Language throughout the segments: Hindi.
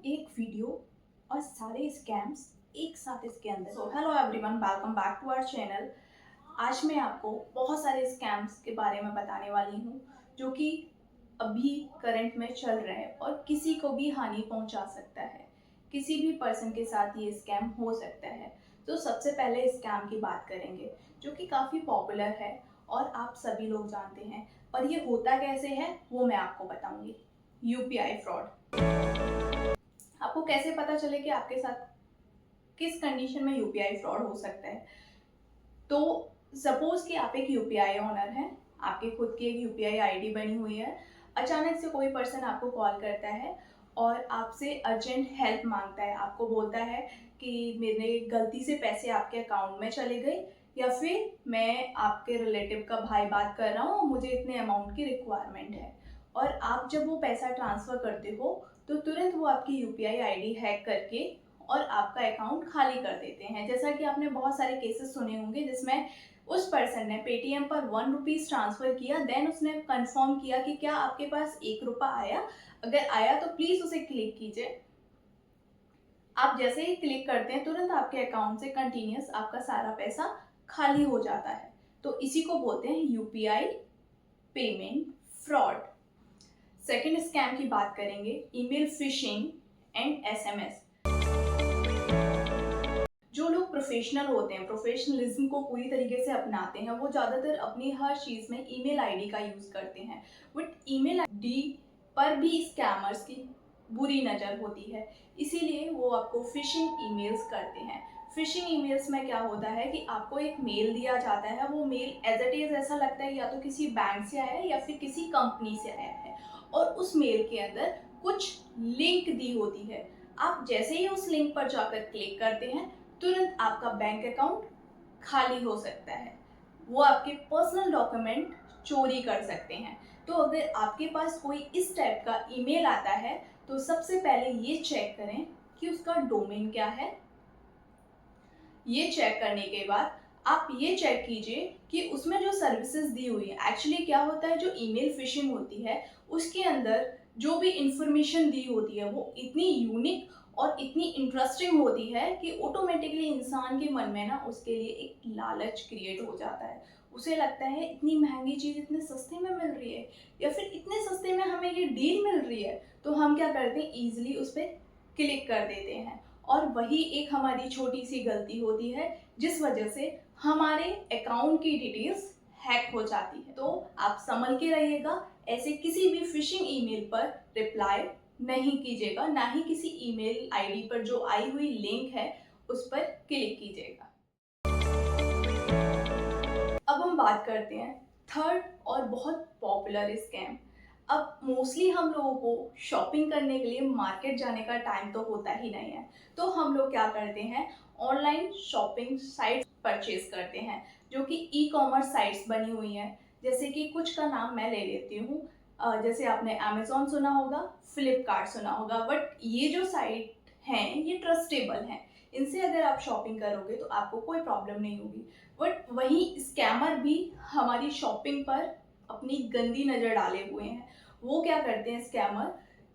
एक वीडियो और सारे स्कैम्स एक साथ इसके अंदर। So hello everyone, welcome back to our channel. आज मैं आपको बहुत सारे स्कैम्स के बारे में बताने वाली हूँ जो कि अभी करंट में चल रहे हैं और किसी को भी हानि पहुँचा सकता है। किसी भी पर्सन के साथ ये स्कैम हो सकता है। तो सबसे पहले स्कैम की बात करेंगे जो कि काफ़ी पॉपुलर है और आप सभी लोग जानते हैं, पर ये होता कैसे है वो मैं आपको बताऊंगी। UPI fraud. आपको कैसे पता चले कि आपके साथ किस कंडीशन में यूपीआई फ्रॉड हो सकता है। तो सपोज कि आप एक यूपीआई ओनर हैं, आपकी खुद की एक यूपीआई आईडी बनी हुई है। अचानक से कोई पर्सन आपको कॉल करता है और आपसे अर्जेंट हेल्प मांगता है। आपको बोलता है कि मेरे गलती से पैसे आपके अकाउंट में चले गए, या फिर मैं आपके रिलेटिव का भाई बात कर रहा हूँ और मुझे इतने अमाउंट की रिक्वायरमेंट है। और आप जब वो पैसा ट्रांसफ़र करते हो तो तुरंत वो आपकी यूपीआई आईडी हैक करके और आपका अकाउंट खाली कर देते हैं। जैसा कि आपने बहुत सारे केसेस सुने होंगे जिसमें उस पर्सन ने पेटीएम पर 1 रुपीज़ ट्रांसफ़र किया, देन उसने कंफर्म किया कि क्या आपके पास 1 रुपया आया, अगर आया तो प्लीज़ उसे क्लिक कीजिए। आप जैसे ही क्लिक करते हैं तुरंत आपके अकाउंट से कंटिन्यूस आपका सारा पैसा खाली हो जाता है। तो इसी को बोलते हैं UPI payment fraud. Second scam की बात करेंगे, ईमेल फिशिंग एंड एसएमएस। जो लोग प्रोफेशनल होते हैं, प्रोफेशनलिज्म को पूरी तरीके से अपनाते हैं, वो ज़्यादातर अपनी हर चीज़ में ईमेल आईडी का यूज़ करते हैं। बट ईमेल आईडी पर भी स्कैमर्स की बुरी नज़र होती है, इसीलिए वो आपको फिशिंग ईमेल्स करते हैं। फिशिंग ईमेल्स में क्या होता है कि आपको एक मेल दिया जाता है, वो मेल एज इट इज़ ऐसा लगता है या तो किसी बैंक से आया है या फिर किसी कंपनी से आया है, और उस मेल के अंदर कुछ लिंक दी होती है। आप जैसे ही उस लिंक पर जाकर क्लिक करते हैं तुरंत आपका बैंक अकाउंट खाली हो सकता है। वो आपके पर्सनल डॉक्यूमेंट चोरी कर सकते हैं। तो अगर आपके पास कोई इस टाइप का ईमेल आता है तो सबसे पहले ये चेक करें कि उसका डोमेन क्या है। ये चेक करने के बाद आप ये चेक कीजिए कि उसमें जो सर्विसेज दी हुई है, एक्चुअली क्या होता है, जो ईमेल फिशिंग होती है उसके अंदर जो भी इंफॉर्मेशन दी होती है वो इतनी यूनिक और इतनी इंटरेस्टिंग होती है कि ऑटोमेटिकली इंसान के मन में ना उसके लिए एक लालच क्रिएट हो जाता है। उसे लगता है इतनी महंगी चीज़ इतने सस्ते में मिल रही है, या फिर इतने सस्ते में हमें ये डील मिल रही है, तो हम क्या करते हैं, ईजिली उस पर क्लिक कर देते हैं। और वही एक हमारी छोटी सी गलती होती है जिस वजह से हमारे अकाउंट की डिटेल्स हैक हो जाती है। तो आप संभल के रहिएगा, ऐसे किसी भी फिशिंग ईमेल पर रिप्लाई नहीं कीजिएगा, ना ही किसी ईमेल आईडी पर जो आई हुई लिंक है उस पर क्लिक कीजिएगा। अब हम बात करते हैं थर्ड और बहुत पॉपुलर स्कैम। अब मोस्टली हम लोगों को शॉपिंग करने के लिए मार्केट जाने का टाइम तो होता ही नहीं है, तो हम लोग क्या करते हैं, ऑनलाइन शॉपिंग साइट परचेज करते हैं, जो कि ई कॉमर्स साइट्स बनी हुई हैं। जैसे कि कुछ का नाम मैं ले लेती हूँ। जैसे आपने अमेज़ॉन सुना होगा, फ्लिपकार्ट सुना होगा, बट ये जो साइट हैं ये ट्रस्टेबल हैं। इनसे अगर आप शॉपिंग करोगे तो आपको कोई प्रॉब्लम नहीं होगी। बट वहीं स्कैमर भी हमारी शॉपिंग पर अपनी गंदी नज़र डाले हुए हैं। वो क्या करते हैं, स्कैमर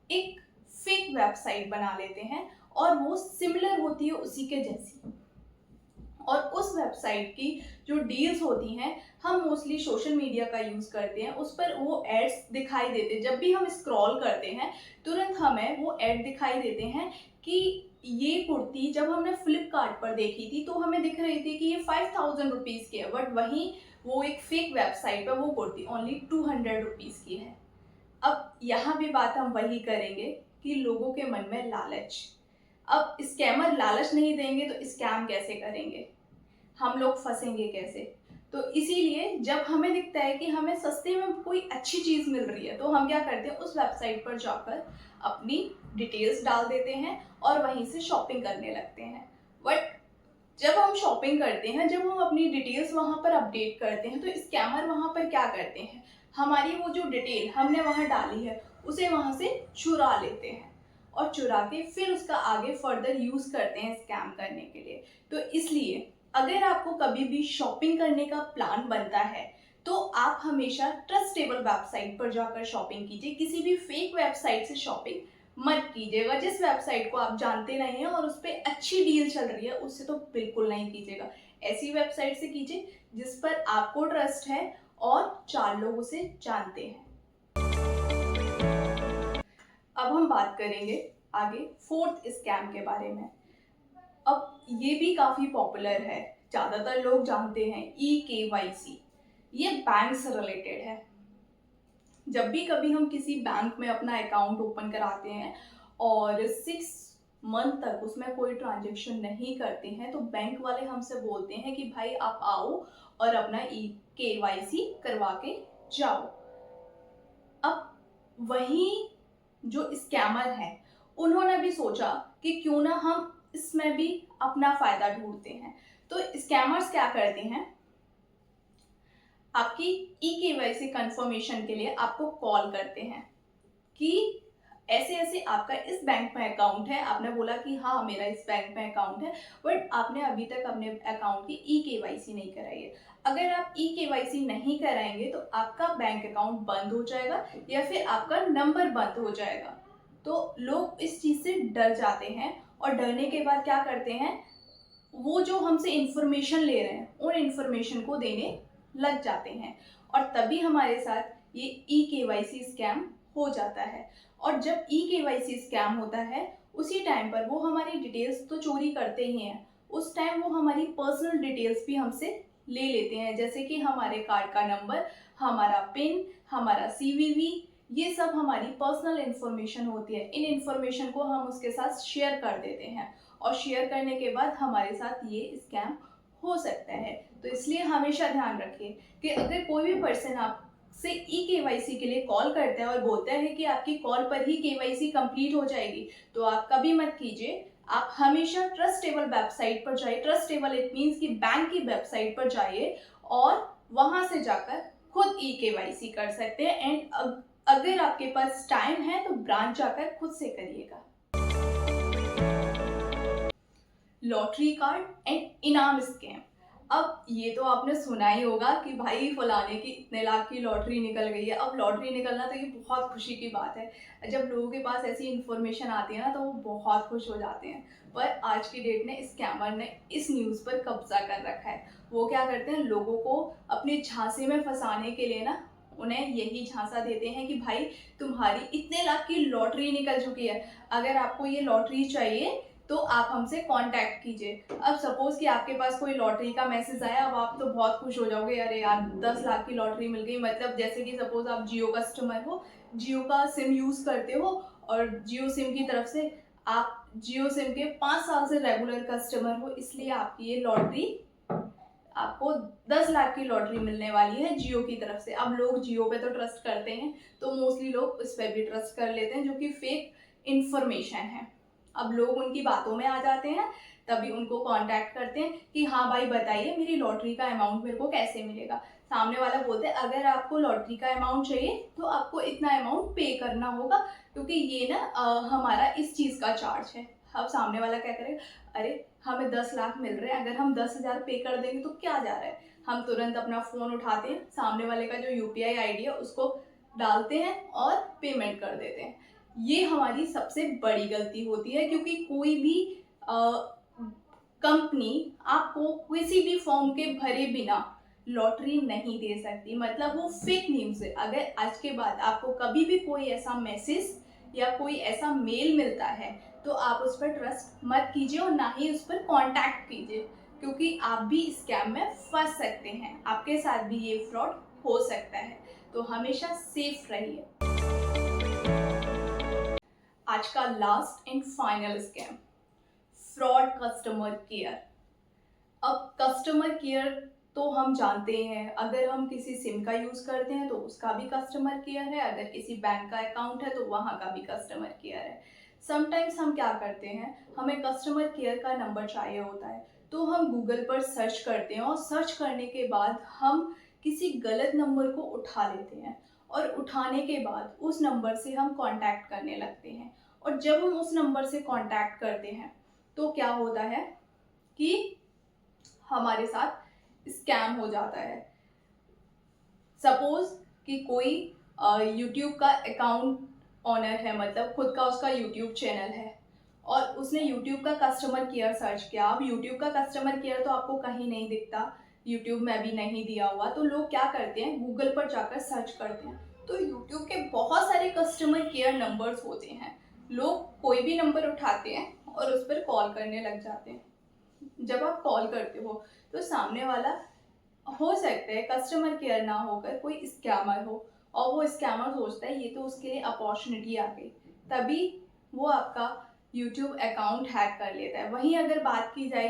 एक फेक वेबसाइट बना लेते हैं और वो सिमिलर होती है उसी के जैसी, और उस वेबसाइट की जो डील्स होती हैं, हम मोस्टली सोशल मीडिया का यूज़ करते हैं, उस पर वो एड्स दिखाई देते हैं। जब भी हम स्क्रॉल करते हैं तुरंत हमें वो एड दिखाई देते हैं कि ये कुर्ती जब हमने फ्लिपकार्ट पर देखी थी तो हमें दिख रही थी कि ये 5000 रुपीज़ की है, बट वहीं वो एक फेक वेबसाइट पर वो कुर्ती ओनली 200 रुपीज़ की है। अब यहाँ भी बात हम वही करेंगे कि लोगों के मन में लालच। अब स्कैमर लालच नहीं देंगे तो स्कैम कैसे करेंगे, हम लोग फंसेंगे कैसे। तो इसीलिए जब हमें दिखता है कि हमें सस्ते में कोई अच्छी चीज़ मिल रही है तो हम क्या करते हैं, उस वेबसाइट पर जाकर अपनी डिटेल्स डाल देते हैं और वहीं से शॉपिंग करने लगते हैं। बट जब हम शॉपिंग करते हैं, जब हम अपनी डिटेल्स वहाँ पर अपडेट करते हैं, तो स्कैमर वहाँ पर क्या करते हैं, हमारी वो जो डिटेल हमने वहाँ डाली है उसे वहाँ से चुरा लेते हैं और चुरा के फिर उसका आगे फर्दर यूज़ करते हैं स्कैम करने के लिए। तो इसलिए अगर आपको कभी भी शॉपिंग करने का प्लान बनता है तो आप हमेशा ट्रस्टेबल वेबसाइट पर जाकर शॉपिंग कीजिए। किसी भी फेक वेबसाइट से शॉपिंग मत कीजिएगा। जिस वेबसाइट को आप जानते नहीं हैं और उस पे अच्छी डील चल रही है, उससे तो बिल्कुल नहीं कीजिएगा। ऐसी वेबसाइट से कीजिए जिस पर आपको ट्रस्ट है और 4 लोग उसे जानते हैं। अब हम बात करेंगे आगे 4th स्कैम के बारे में। अब ये भी काफ़ी पॉपुलर है, ज़्यादातर लोग जानते हैं, ई-केवाईसी। ये बैंक से रिलेटेड है। जब भी कभी हम किसी बैंक में अपना अकाउंट ओपन कराते हैं और 6 मंथ तक उसमें कोई ट्रांजेक्शन नहीं करते हैं, तो बैंक वाले हमसे बोलते हैं कि भाई आप आओ और अपना ई-केवाईसी करवा के जाओ। अब वही जो स्कैमर है, उन्होंने भी सोचा कि क्यों ना हम इसमें भी अपना फ़ायदा ढूंढते हैं। तो स्कैमर्स क्या करते हैं, आपकी ई-केवाईसी कंफर्मेशन के लिए आपको कॉल करते हैं कि ऐसे ऐसे आपका इस बैंक में अकाउंट है। आपने बोला कि हाँ मेरा इस बैंक में अकाउंट है, बट आपने अभी तक अपने अकाउंट की ई-केवाईसी नहीं कराई है। अगर आप ई-केवाईसी नहीं कराएंगे तो आपका बैंक अकाउंट बंद हो जाएगा या फिर आपका नंबर बंद हो जाएगा। तो लोग इस चीज़ से डर जाते हैं और डरने के बाद क्या करते हैं, वो जो हमसे इंफॉर्मेशन ले रहे हैं उन इंफॉर्मेशन को देने लग जाते हैं और तभी हमारे साथ ये ई-केवाईसी स्कैम हो जाता है। और जब ई-केवाईसी स्कैम होता है, उसी टाइम पर वो हमारी डिटेल्स तो चोरी करते ही हैं, उस टाइम वो हमारी पर्सनल डिटेल्स भी हमसे ले लेते हैं, जैसे कि हमारे कार्ड का नंबर, हमारा पिन, हमारा सीवीवी। ये सब हमारी पर्सनल इंफॉर्मेशन होती है। इन इंफॉर्मेशन को हम उसके साथ शेयर कर देते हैं और शेयर करने के बाद हमारे साथ ये स्कैम हो सकता है। तो इसलिए हमेशा ध्यान रखिए कि अगर कोई भी पर्सन आपसे ई-केवाईसी के लिए कॉल करता है और बोलता है कि आपकी कॉल पर ही केवाईसी कंप्लीट हो जाएगी, तो आप कभी मत कीजिए। आप हमेशा ट्रस्टेबल वेबसाइट पर जाइए। ट्रस्टेबल इट मीन्स कि बैंक की वेबसाइट पर जाइए और वहां से जाकर खुद ई-केवाईसी कर सकते हैं। एंड अगर आपके पास टाइम है तो ब्रांच जाकर खुद से करिएगा। लॉटरी कार्ड एंड इनाम स्कैम। अब ये तो आपने सुना ही होगा कि भाई फलाने की इतने लाख की लॉटरी निकल गई है। अब लॉटरी निकलना तो ये बहुत खुशी की बात है। जब लोगों के पास ऐसी इन्फॉर्मेशन आती है ना, तो वो बहुत खुश हो जाते हैं। पर आज की डेट में स्कैमर ने इस न्यूज़ पर कब्जा कर रखा है। वो क्या करते हैं, लोगों को अपने झांसे में फंसाने के लिए ना, उन्हें यही झांसा देते हैं कि भाई तुम्हारी इतने लाख की लॉटरी निकल चुकी है, अगर आपको ये लॉटरी चाहिए तो आप हमसे कांटेक्ट कीजिए। अब सपोज कि आपके पास कोई लॉटरी का मैसेज आया, अब आप तो बहुत खुश हो जाओगे, अरे यार 10 लाख की लॉटरी मिल गई। मतलब जैसे कि सपोज आप जियो कस्टमर हो, जियो का सिम यूज़ करते हो और जियो सिम की तरफ से आप जियो सिम के 5 साल से रेगुलर कस्टमर हो, इसलिए आपकी ये लॉटरी, आपको 10 लाख की लॉटरी मिलने वाली है जियो की तरफ से। अब लोग जियो पे तो ट्रस्ट करते हैं, तो मोस्टली लोग उस पर भी ट्रस्ट कर लेते हैं, जो कि फेक इंफॉर्मेशन है। अब लोग उनकी बातों में आ जाते हैं, तभी उनको कांटेक्ट करते हैं कि हाँ भाई बताइए मेरी लॉटरी का अमाउंट मेरे को कैसे मिलेगा। सामने वाला बोलते हैं अगर आपको लॉटरी का अमाउंट चाहिए तो आपको इतना अमाउंट पे करना होगा, क्योंकि ये ना हमारा इस चीज़ का चार्ज है। अब सामने वाला क्या करेगा, अरे हमें 10 लाख मिल रहे हैं, अगर हम 10,000 पे कर देंगे तो क्या जा रहा है। हम तुरंत अपना फ़ोन उठाते हैं, सामने वाले का जो यूपीआई आईडी है उसको डालते हैं और पेमेंट कर देते हैं। ये हमारी सबसे बड़ी गलती होती है, क्योंकि कोई भी कंपनी आपको किसी भी फॉर्म के भरे बिना लॉटरी नहीं दे सकती। मतलब वो फेक न्यूज़ है। अगर आज के बाद आपको कभी भी कोई ऐसा मैसेज या कोई ऐसा मेल मिलता है तो आप उस पर ट्रस्ट मत कीजिए और ना ही उस पर कांटेक्ट कीजिए, क्योंकि आप भी स्कैम में फंस सकते हैं। आपके साथ भी ये फ्रॉड हो सकता है, तो हमेशा सेफ रहिए। आज का last and final scam, fraud customer care. अब कस्टमर केयर तो हम जानते हैं, अगर हम किसी सिम का यूज़ करते हैं तो उसका भी कस्टमर केयर है, अगर किसी बैंक का अकाउंट है तो वहाँ का भी कस्टमर केयर है। समटाइम्स हम क्या करते हैं, हमें कस्टमर केयर का नंबर चाहिए होता है, तो हम गूगल पर सर्च करते हैं और सर्च करने के बाद हम किसी गलत नंबर को उठा लेते हैं और उठाने के बाद उस नंबर से हम कांटेक्ट करने लगते हैं। और जब हम उस नंबर से कांटेक्ट करते हैं तो क्या होता है कि हमारे साथ स्कैम हो जाता है। सपोज कि कोई यूट्यूब का अकाउंट ऑनर है, मतलब खुद का उसका यूट्यूब चैनल है और उसने यूट्यूब का कस्टमर केयर सर्च किया। अब यूट्यूब का कस्टमर केयर तो आपको कहीं नहीं दिखता, यूट्यूब में भी नहीं दिया हुआ, तो लोग क्या करते हैं, गूगल पर जाकर सर्च करते हैं। तो यूट्यूब के बहुत सारे कस्टमर केयर नंबर्स होते हैं, लोग कोई भी नंबर उठाते हैं और उस पर कॉल करने लग जाते हैं। जब आप कॉल करते हो तो सामने वाला, हो सकता है कस्टमर केयर ना होकर कोई स्कैमर हो, और वो स्कैमर सोचता है ये तो उसके लिए अपॉर्चुनिटी आ गई, तभी वो आपका यूट्यूब अकाउंट हैक कर लेता है। वहीं अगर बात की जाए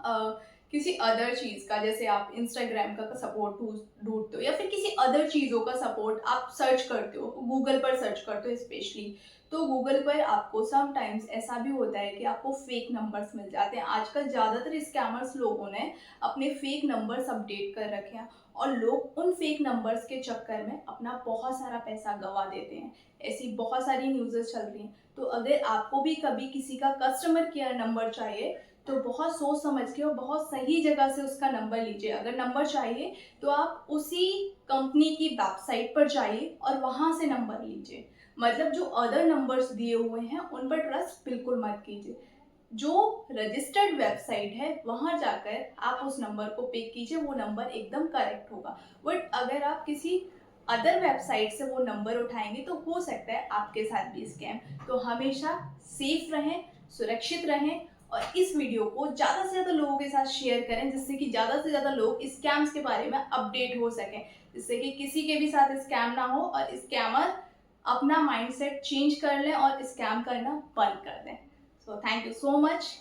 अ, किसी अदर चीज़ का, जैसे आप इंस्टाग्राम का सपोर्ट ढूंढते हो या फिर किसी अदर चीज़ों का सपोर्ट आप सर्च करते हो, गूगल पर सर्च करते हो स्पेशली, तो गूगल पर आपको समटाइम्स ऐसा भी होता है कि आपको फेक नंबर्स मिल जाते हैं। आजकल ज़्यादातर स्कैमर्स लोगों ने अपने फेक नंबर्स अपडेट कर रखे हैं और लोग उन फेक नंबर्स के चक्कर में अपना बहुत सारा पैसा गंवा देते हैं। ऐसी बहुत सारी न्यूज़ेस चल रही हैं। तो अगर आपको भी कभी किसी का कस्टमर केयर नंबर चाहिए तो बहुत सोच समझ के और बहुत सही जगह से उसका नंबर लीजिए। अगर नंबर चाहिए तो आप उसी कंपनी की वेबसाइट पर जाइए और वहाँ से नंबर लीजिए। मतलब जो अदर नंबर्स दिए हुए हैं उन पर ट्रस्ट बिल्कुल मत कीजिए। जो रजिस्टर्ड वेबसाइट है वहाँ जाकर आप उस नंबर को पिक कीजिए, वो नंबर एकदम करेक्ट होगा। बट अगर आप किसी अदर वेबसाइट से वो नंबर उठाएंगे तो हो सकता है आपके साथ भी स्कैम। तो हमेशा सेफ रहें, सुरक्षित रहें और इस वीडियो को ज़्यादा से ज़्यादा लोगों के साथ शेयर करें, जिससे कि ज़्यादा से ज़्यादा लोग स्कैम्स के बारे में अपडेट हो सकें, जिससे कि किसी के भी साथ स्कैम ना हो और स्कैमर अपना माइंडसेट चेंज कर लें और स्कैम करना बंद कर दें। So thank you so much.